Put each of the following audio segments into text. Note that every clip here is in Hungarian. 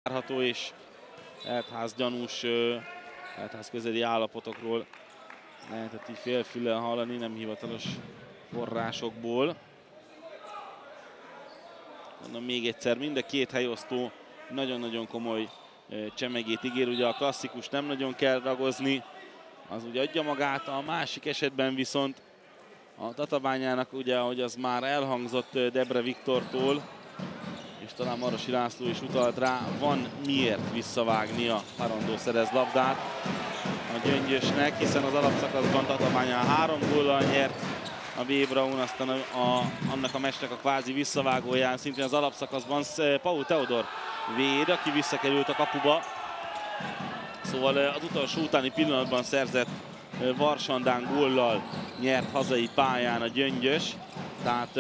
várható és Eltház gyanús, Eltház közeli állapotokról lehetett így félfüllel hallani, nem hivatalos forrásokból. Mondom még egyszer, mind a két helyosztó nagyon-nagyon komoly csemegét ígér, ugye a klasszikus nem nagyon kell ragozni, az ugye adja magát, a másik esetben viszont a Tatabányának, ugye, ahogy az már elhangzott Debre Viktortól, és talán Marosi László is utalt rá, van miért visszavágnia. Harandó szerez labdát a Gyöngyösnek, hiszen az alapszakaszban Tatabányán 3 góllal nyert a B. Braun, aztán annak a meccsnek a kvázi visszavágóján szintén az alapszakaszban Paul Teodor véd, aki visszakerült a kapuba. Szóval az utolsó utáni pillanatban szerzett Varsandán góllal nyert hazai pályán a Gyöngyös. Tehát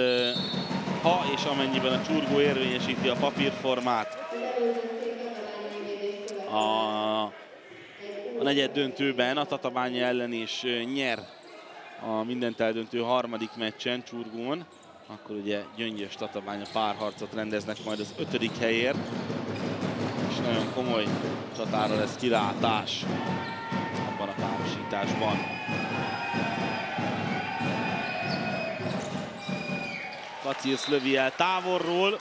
ha és amennyiben a csurgó érvényesíti a papírformát a negyeddöntőben, a Tatabánya ellen is nyer a mindent eldöntő harmadik meccsen csurgón, akkor ugye Gyöngyös Tatabánya párharcot rendeznek majd az 5. helyért, és nagyon komoly csatára lesz kilátás abban a párosításban. Kacirsz lövi el távolról.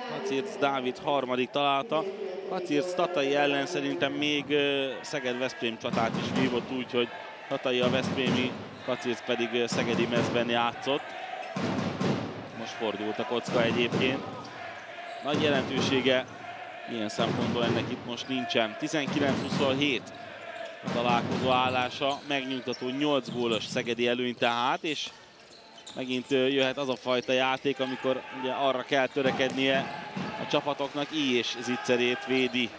Kacirsz Dávid harmadik találta. Kacirsz Tatai ellen szerintem még Szeged-Veszprém csatát is vívott, úgyhogy Tatai a veszprémi, Kacirsz pedig szegedi mezben játszott. Most fordult a kocka egyébként. Nagy jelentősége ilyen szempontból ennek itt most nincsen. 19-27 a találkozó állása, megnyugtató 8 gólos szegedi előny tehát, és megint jöhet az a fajta játék, amikor ugye arra kell törekednie a csapatoknak, és zicserét védi,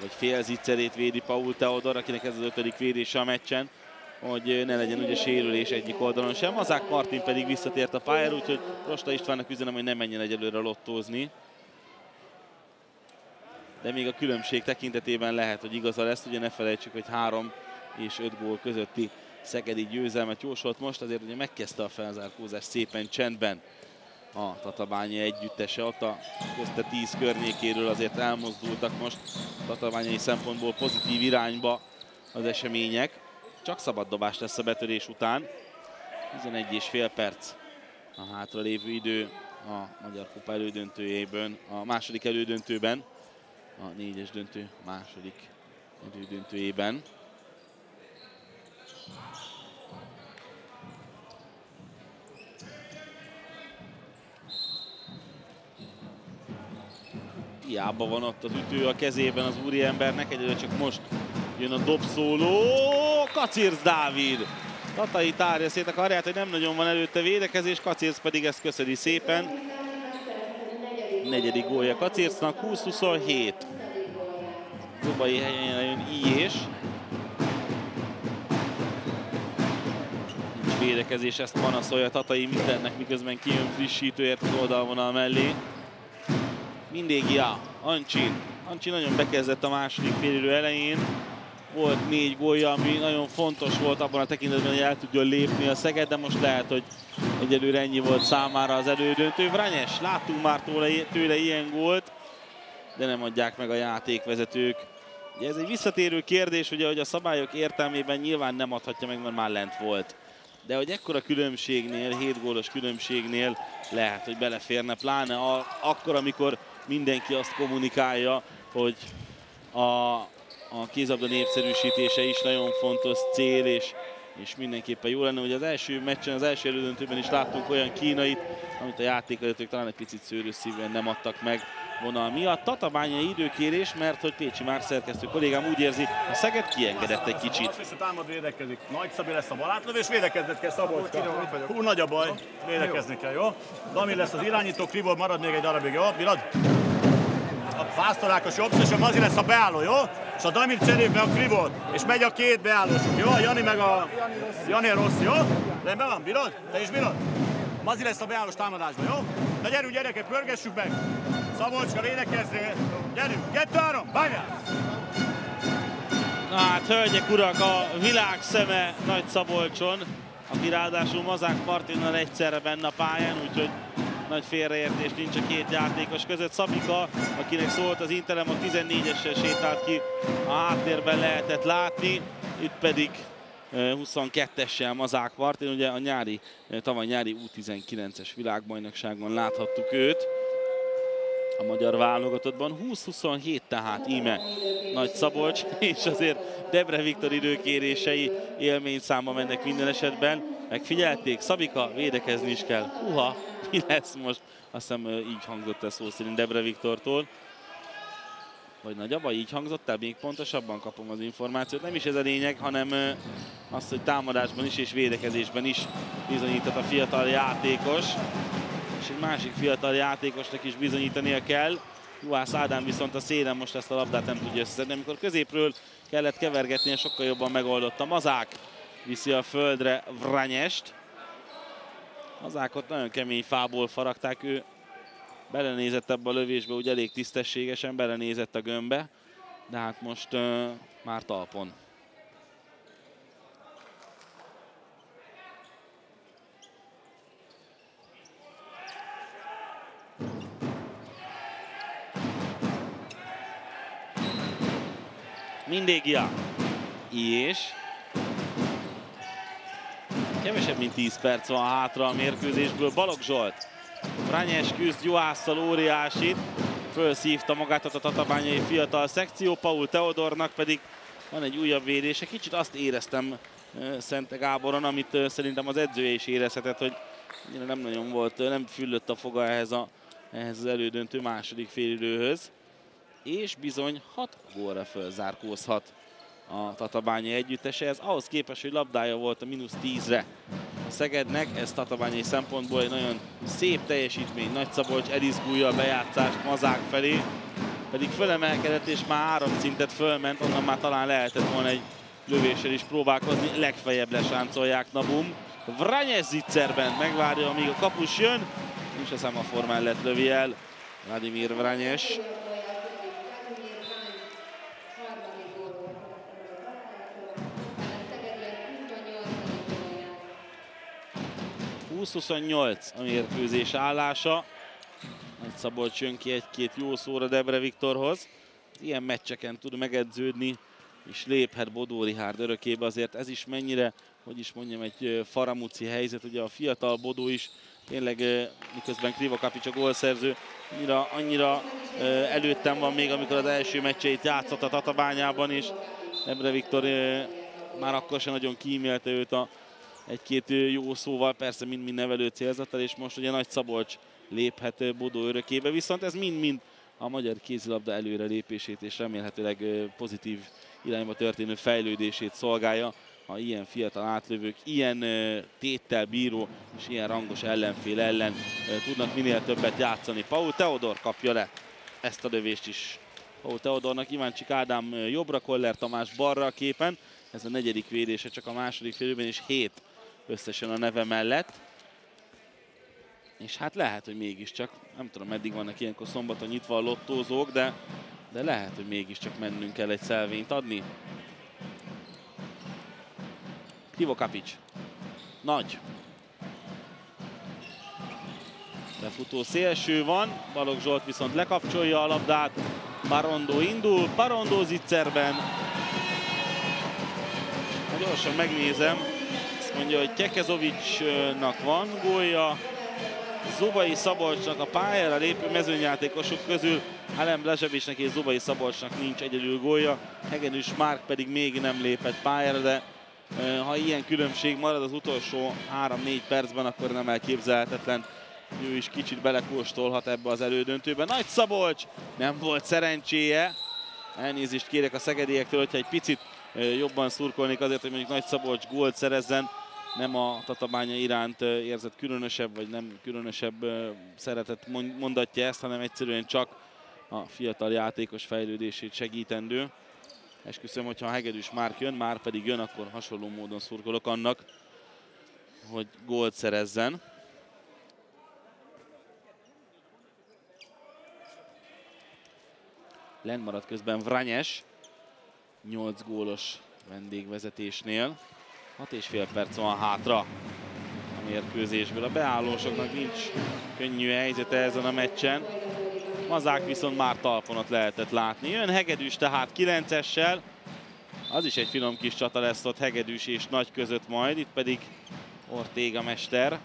vagy fél zicserét védi Paul Teodor, akinek ez az 5. védése a meccsen, hogy ne legyen ugye sérülés egyik oldalon sem. Mazák Martin pedig visszatért a pályára, úgyhogy Rosta Istvánnak üzenem, hogy ne menjen egyelőre lottózni. De még a különbség tekintetében lehet, hogy igaza lesz, ugye ne felejtsük, hogy 3 és 5 gól közötti szegedi győzelmet jósolt most, azért ugye megkezdte a felzárkózás szépen csendben a Tatabánya együttese, ott a közte 10 környékéről azért elmozdultak most tatabányai szempontból pozitív irányba az események. Csak szabaddobás lesz a betörés után. 11,5 perc a hátralévő idő a Magyar Kupa elődöntőjében, a második elődöntőben, a 4-es döntő második elődöntőjében. Hiába van ott az ütő a kezében az úriembernek, egyelőre csak most jön a dobszóló. Kacirsz Dávid! Tatai tárja szét a karját, hogy nem nagyon van előtte védekezés, Kacirsz pedig ezt köszöni szépen. 4. gólja Kacirsznak, 20-27. Zubai helyen jön Ijés. Nincs védekezés, ezt panaszolja Tatai mindennek, miközben kijön frissítőért az oldalvonal mellé. Mindégia, Ancsin. Ancsin nagyon bekezdett a második félidő elején. Volt 4 gólja, ami nagyon fontos volt abban a tekintetben, hogy el tudjon lépni a Szeged, de most lehet, hogy egyelőre ennyi volt számára az elődöntő. Vranyes, láttunk már tőle ilyen gólt, de nem adják meg a játékvezetők. Ugye ez egy visszatérő kérdés, ugye, hogy a szabályok értelmében nyilván nem adhatja meg, mert már lent volt. De hogy ekkora különbségnél, 7 gólos különbségnél lehet, hogy beleférne, pláne akkor, amikor mindenki azt kommunikálja, hogy a kézlabda népszerűsítése is nagyon fontos cél, és mindenképpen jó lenne, hogy az első meccsen, az első elődöntőben is láttunk olyan kínait, amit a játékvezetők talán egy picit szőrösszívűen nem adtak meg vonal miatt. Tatabányai időkérés, mert hogy Pécsi Márk szerkesztő kollégám úgy érzi, a Szeged kiengedett egy kicsit. És a támad védekezik. Nagy Szabi lesz a balátlövő, és védekezned kell Szabolcska. Hú, nagy a baj, védekezni kell, jó? Dami lesz az irányító, Krivor marad még egy darabig, jó? Bírod? A Pásztor Ákos jobb, és a Mazi lesz a beálló, jó? És a Damir cserél be a Krivor, és megy a 2 beállósuk, jó? A Jani meg a Jani Rossi, jó? Rendben van, bírod? Te is bírod? Mazi lesz a beállós támadásban, jó? Na gyerünk gyerekek, pörgessük meg! Szabolcska védekezzél! Gyerünk! 2-3, bányál! Na hát, hölgyek, urak, a világ szeme Nagy Szabolcson. aki ráadásul Mazák Martinnal egyszerre benne a pályán, úgyhogy nagy félreértés nincs a két játékos között. Szabika, akinek szólt az Interem, a 14-essel sétált ki, a háttérben lehetett látni, itt pedig 22-essel Mazák Martin, ugye a tavaly nyári U19-es világbajnokságon láthattuk őt a magyar válogatottban. 20-27 tehát íme Nagyszabolcs, és azért Debre Viktor időkérései élményszámba mennek minden esetben. Megfigyelték, Szabika, védekezni is kell. Uha, mi lesz most? Azt hiszem így hangzott ez szó szerint Debre Viktortól. Vagy nagyjából így hangzott el, még pontosabban kapom az információt. Nem is ez a lényeg, hanem az, hogy támadásban is és védekezésben is bizonyított a fiatal játékos. És egy másik fiatal játékosnak is bizonyítania kell. Juhász Ádám viszont a szélen most ezt a labdát nem tudja összeszedni. Amikor középről kellett kevergetnie, sokkal jobban megoldotta. Mazák viszi a földre Vranyest. Mazákot nagyon kemény fából faragták, ő belenézett ebbe a lövésbe, úgy elég tisztességesen belenézett a gömbbe, de hát most már talpon. Mindégia. És kevesebb, mint 10 perc van hátra a mérkőzésből. Balogh Zsolt. Vranyes küzd Juhásszal óriásit. Fölszívta magát a tatabányai fiatal szekció. Paul Teodornak pedig van egy újabb védése. Kicsit azt éreztem Szente Gáboron, amit szerintem az edzője is érezhetett, hogy nem nagyon volt, nem füllött a foga ehhez az elődöntő második félidőhöz. És bizony 6 gólra fölzárkózhat a tatabányai együttese. Ez ahhoz képest, hogy labdája volt a -10-re a Szegednek, ez tatabányai szempontból egy nagyon szép teljesítmény. Nagyszabolcs elizgulja a bejátszást Mazák felé, pedig fölemelkedett és már 3 szintet fölment, onnan már talán lehetett volna egy lövéssel is próbálkozni, legfeljebb lesáncolják Nabum. Vranyes zicserben megvárja, amíg a kapus jön, és a szemafor mellett lövi el Vladimír Vranyes. 20-28 a mérkőzés állása. Nagyszabolcs jön ki egy-két jó szóra Debre Viktorhoz. Ilyen meccseken tud megedződni, és léphet Bodó Richárd örökébe. Azért ez is mennyire, hogy is mondjam, egy faramuci helyzet. Ugye a fiatal Bodó is tényleg, miközben Krivokapics a gólszerző, annyira előttem van még, amikor az első meccseit játszott a Tatabányában, és Debre Viktor már akkor sem nagyon kímélte őt egy-két jó szóval, persze mind-mind nevelő célzattal, és most ugye Nagyszabolcs léphet Bodó örökébe, viszont ez mind-mind a magyar kézilabda előrelépését és remélhetőleg pozitív irányba történő fejlődését szolgálja, ha ilyen fiatal átlövők, ilyen téttel bíró és ilyen rangos ellenfél ellen tudnak minél többet játszani. Paul Teodor kapja le ezt a lövést is. Paul Teodornak Iváncsik Ádám jobbra, Koller Tamás balra a képen. Ez a negyedik védése csak a második félidőben, és 7 összesen a neve mellett. És hát lehet, hogy mégiscsak, nem tudom, meddig vannak ilyenkor szombaton nyitva a lottózók, de lehet, hogy mégiscsak mennünk kell egy szelvényt adni. Krivokapics. Nagy. Befutó szélső van, Balogh Zsolt viszont lekapcsolja a labdát. Parondó indul, Parondó zicserben. Gyorsan megnézem. Azt mondja, hogy Kekezovicsnak van gólja. Zubai Szabolcsnak a pályára lépő mezőnyjátékosok közül Alen Blazsevicsnek és Zubai Szabolcsnak nincs egyedül gólja. Hegedűs Márk pedig még nem lépett pályára, de ha ilyen különbség marad az utolsó 3-4 percben, akkor nem elképzelhetetlen. Ő is kicsit belekóstolhat ebbe az elődöntőbe. Nagyszabolcs nem volt szerencséje. Elnézést kérek a szegediektől, hogyha egy picit jobban szurkolnék azért, hogy mondjuk Nagyszabolcs gólt szerezzen. Nem a Tatabánya iránt érzett különösebb, vagy nem különösebb szeretet mondatja ezt, hanem egyszerűen csak a fiatal játékos fejlődését segítendő. Esküszöm, hogyha a Hegedűs Márk jön, már pedig jön, akkor hasonló módon szurkolok annak, hogy gólt szerezzen. Lenn maradt közben Vranyes, 8 gólos vendégvezetésnél. 6,5 perc van hátra a mérkőzésből. A beállósoknak nincs könnyű helyzete ezen a meccsen. Mazák viszont már talpon ott lehetett látni. Jön Hegedűs tehát 9-essel. Az is egy finom kis csata lesz ott Hegedűs és Nagy között majd. Itt pedig Ortega mester.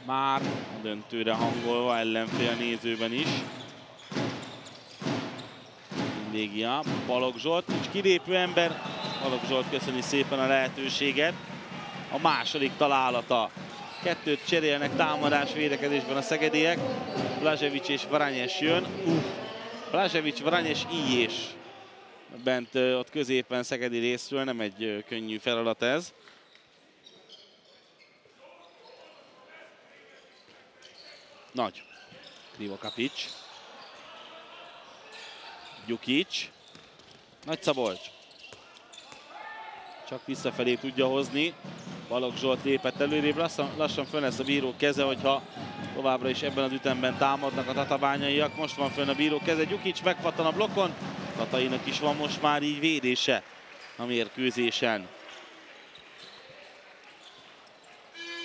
Már a döntőre hangolva, ellenfél nézőben is. Mindégia, Balogh Zsolt, nincs kilépő ember. Balogh Zsolt köszöni szépen a lehetőséget. A második találata. Kettőt cserélnek támadás védekezésben a szegediek. Blažević és Vranyes jön. Blažević, Vranyes, Ijés. Bent ott középen szegedi részről, nem egy könnyű feladat ez. Nagy. Krivokapics. Gyukic. Nagyszabolcs. Csak visszafelé tudja hozni. Balogh Zsolt lépett előrébb, lassan fönn lesz a bíró keze, hogyha továbbra is ebben az ütemben támadnak a tatabányaiak. Most van fönn a bíró keze, Gyukic megpattan a blokkon. Tatainak is van most már így védése a mérkőzésen.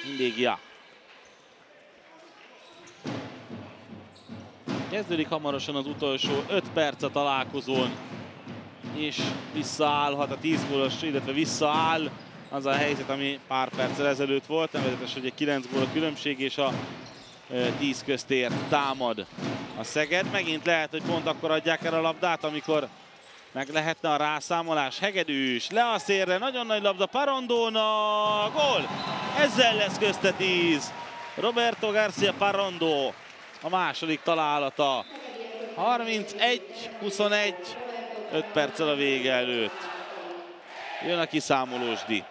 Mindégia. Kezdődik hamarosan az utolsó 5 perc a találkozón, és visszaállhat a 10 gólos, illetve visszaáll az a helyzet, ami pár perccel ezelőtt volt, nevezetes, hogy egy 9 gól a különbség, és a 10 köztért támad a Szeged. Megint lehet, hogy pont akkor adják el a labdát, amikor meg lehetne a rászámolás. Hegedűs, le a szélre, nagyon nagy labda Parondónak, gól! Ezzel lesz közte 10. Roberto Garcia Parondo. A második találata. 31-21, 5 perccel a vége előtt. Jön a kiszámolósdi.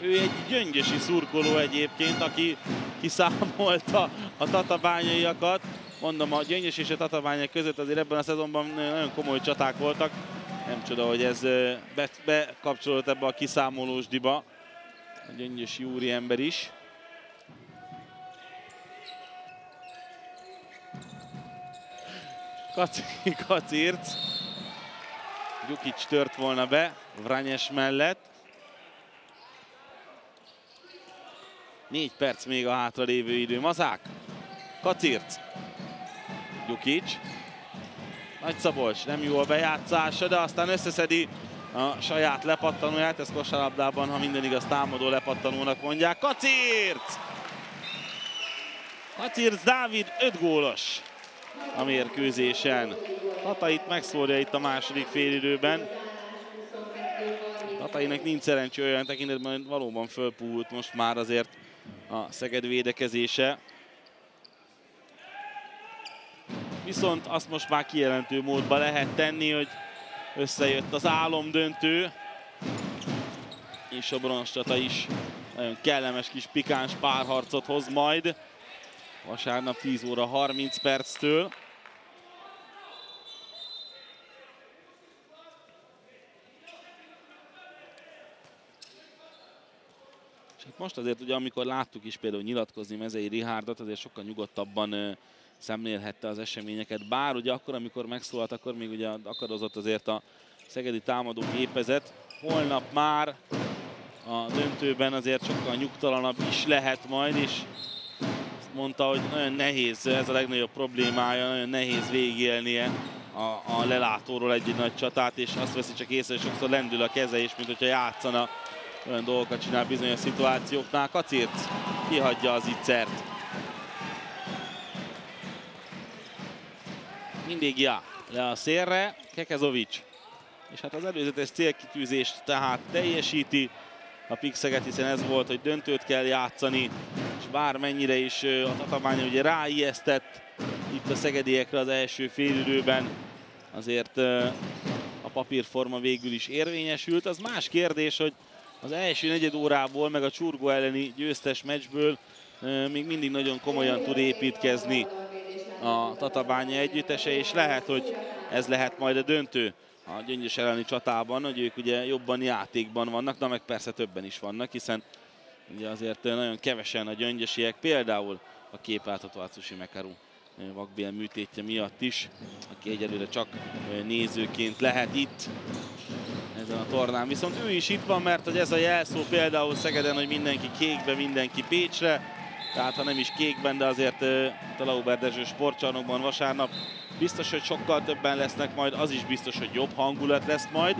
Ő egy gyöngyösi szurkoló egyébként, aki kiszámolta a tatabányaiakat. Mondom, a Gyöngyös és a Tatabánya között azért ebben a szezonban nagyon komoly csaták voltak. Nem csoda, hogy ez bekapcsolódott ebbe a kiszámolósdiba. A Gyöngyösi úriember is. Kacirc. Gyukic tört volna be Vranyes mellett. 4 perc még a hátralévő idő. Mazák. Kacirc. Gyukic. Nagyszabolcs, nem jó a bejátszása, de aztán összeszedi a saját lepattanóját. Ez kosárlabdában, ha minden igaz, támadó lepattanónak mondják. Kacirc! Kacirc Dávid 5 gólos a mérkőzésen. Tatait megszórja itt a második félidőben. Tatainak nincs szerencsé olyan tekintetben, hogy valóban fölpúlt most már azért a Szeged védekezése. Viszont azt most már kijelentő módba lehet tenni, hogy összejött az álomdöntő, és a bronzcsata is nagyon kellemes kis pikáns párharcot hoz majd. Vasárnap 10 óra 30 perctől. És hát most azért ugye, amikor láttuk is például nyilatkozni Mezei Rihárdot, azért sokkal nyugodtabban szemlélhette az eseményeket. Bár ugye akkor, amikor megszólalt, akkor még ugye akadozott azért a szegedi támadó gépezet. Holnap már a döntőben azért sokkal nyugtalanabb is lehet majd, és azt mondta, hogy nagyon nehéz, ez a legnagyobb problémája, nagyon nehéz végigélnie a lelátóról egy nagy csatát, és azt veszi csak észre, hogy sokszor lendül a keze, és mint hogyha játszana, olyan dolgokat csinál bizonyos szituációknál. Kacirc kihagyja az ittszert. Mindégia le a szélre, Kekezovic. És hát az előzetes célkitűzést tehát teljesíti a PIK Szeged, hiszen ez volt, hogy döntőt kell játszani, és bármennyire is a Tatabánya ugye ráijesztett itt a szegediekre az első félidőben, azért a papírforma végül is érvényesült. Az más kérdés, hogy az első negyed órából, meg a Csurgó elleni győztes meccsből még mindig nagyon komolyan tud építkezni a Tatabánya együttese, és lehet, hogy ez lehet majd a döntő a Gyöngyös elleni csatában, hogy ők ugye jobban játékban vannak, de meg persze többen is vannak, hiszen ugye azért nagyon kevesen a gyöngyösiek, például a képáltató Atsushi Mekaru vakbél műtétje miatt is, aki egyelőre csak nézőként lehet itt ezen a tornán. Viszont ő is itt van, mert hogy ez a jelszó például Szegeden, hogy mindenki kékbe, mindenki Pécsre. Tehát ha nem is kékben, de azért a Lauber Dezső sportcsarnokban vasárnap biztos, hogy sokkal többen lesznek majd, az is biztos, hogy jobb hangulat lesz majd,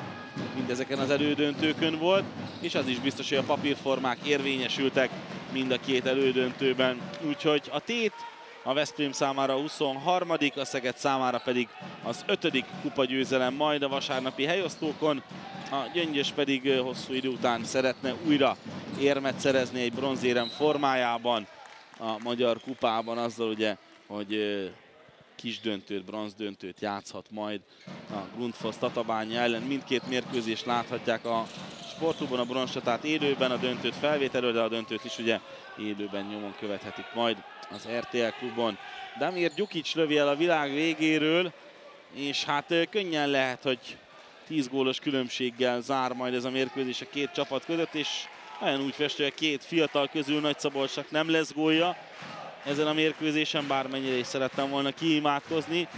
mint ezeken az elődöntőkön volt, és az is biztos, hogy a papírformák érvényesültek mind a két elődöntőben. Úgyhogy a tét a Veszprém számára 23., a Szeged számára pedig az 5. kupagyőzelem majd a vasárnapi helyosztókon. A Gyöngyös pedig hosszú idő után szeretne újra érmet szerezni egy bronzérem formájában a Magyar Kupában, azzal ugye, hogy kisdöntőt, bronzdöntőt játszhat majd a Grundfos Tatabánya ellen. Mindkét mérkőzést láthatják a Sportklubon, a bronzcsatát élőben, a döntőt felvételről, de a döntőt is ugye élőben nyomon követhetik majd az RTL Klubon. Damir Gyukic lövi el a világ végéről, és hát könnyen lehet, hogy 10 gólos különbséggel zár majd ez a mérkőzés a két csapat között, és nagyon úgy fest, hogy a két fiatal közül Nagyszabolcsnak nem lesz gólja ezen a mérkőzésen, bármennyire is szerettem volna kiimádkozni,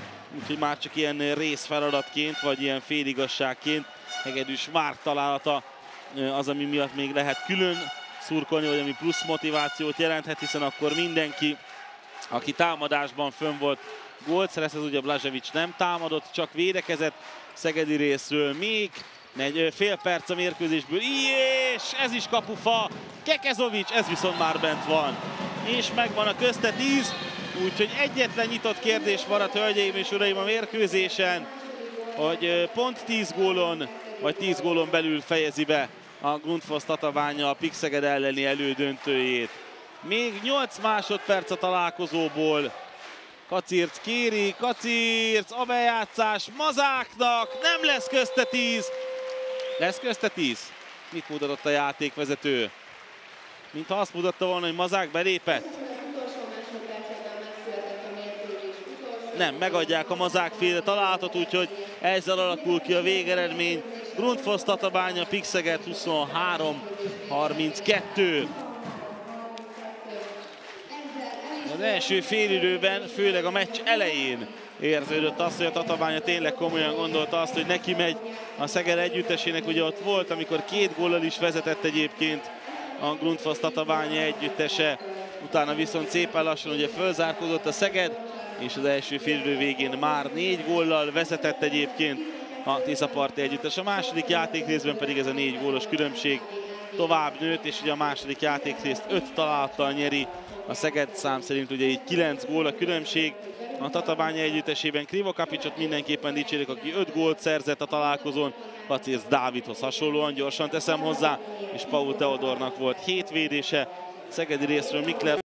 úgyhogy már csak ilyen részfeladatként, vagy ilyen féligasságként Hegedűs Márk találata az, ami miatt még lehet külön szurkolni, vagy ami plusz motivációt jelenthet, hiszen akkor mindenki, aki támadásban fönn volt, gólt szerez, ez ugye Blažević nem támadott, csak védekezett szegedi részről. Még fél perc a mérkőzésből, és ez is kapufa, Kekezovics, ez viszont már bent van. És megvan a közte 10, úgyhogy egyetlen nyitott kérdés maradt, hölgyeim és uraim, a mérkőzésen, hogy pont 10 gólon, vagy 10 gólon belül fejezi be a Grundfos Tatabánya a PIK Szeged elleni elődöntőjét. Még 8 másodperc a találkozóból. Kacirc kéri, Kacirc, a bejátszás Mazáknak, nem lesz közte 10. Lesz közte 10? Mit mutatott a játékvezető? Mintha azt mutatta volna, hogy Mazák belépett. Nem, megadják a Mazák féle találatot, úgyhogy ezzel alakul ki a végeredmény. Grundfos Tatabánya, PIK Szeged 23-32. Az első félidőben, főleg a meccs elején érződött azt, hogy a Tatabánya tényleg komolyan gondolta azt, hogy neki megy a Szeged együttesének. Ugye ott volt, amikor 2 góllal is vezetett egyébként a Grundfos Tatabánya együttese, utána viszont szépen lassan ugye fölzárkózott a Szeged, és az első félidő végén már 4 góllal vezetett egyébként a Tiszaparti együttes. A második játékrészben pedig ez a 4 gólos különbség tovább nőtt, és ugye a második játékrészt 5 találattal nyeri a Szeged, szám szerint ugye így 9 gól a különbség. A Tatabánya együttesében Krivokapicsot mindenképpen dicsérik, aki 5 gólt szerzett a találkozón. Kacirc Dávidhoz hasonlóan gyorsan teszem hozzá, és Paul Teodornak volt 7 védése. Szegedi részről Mikler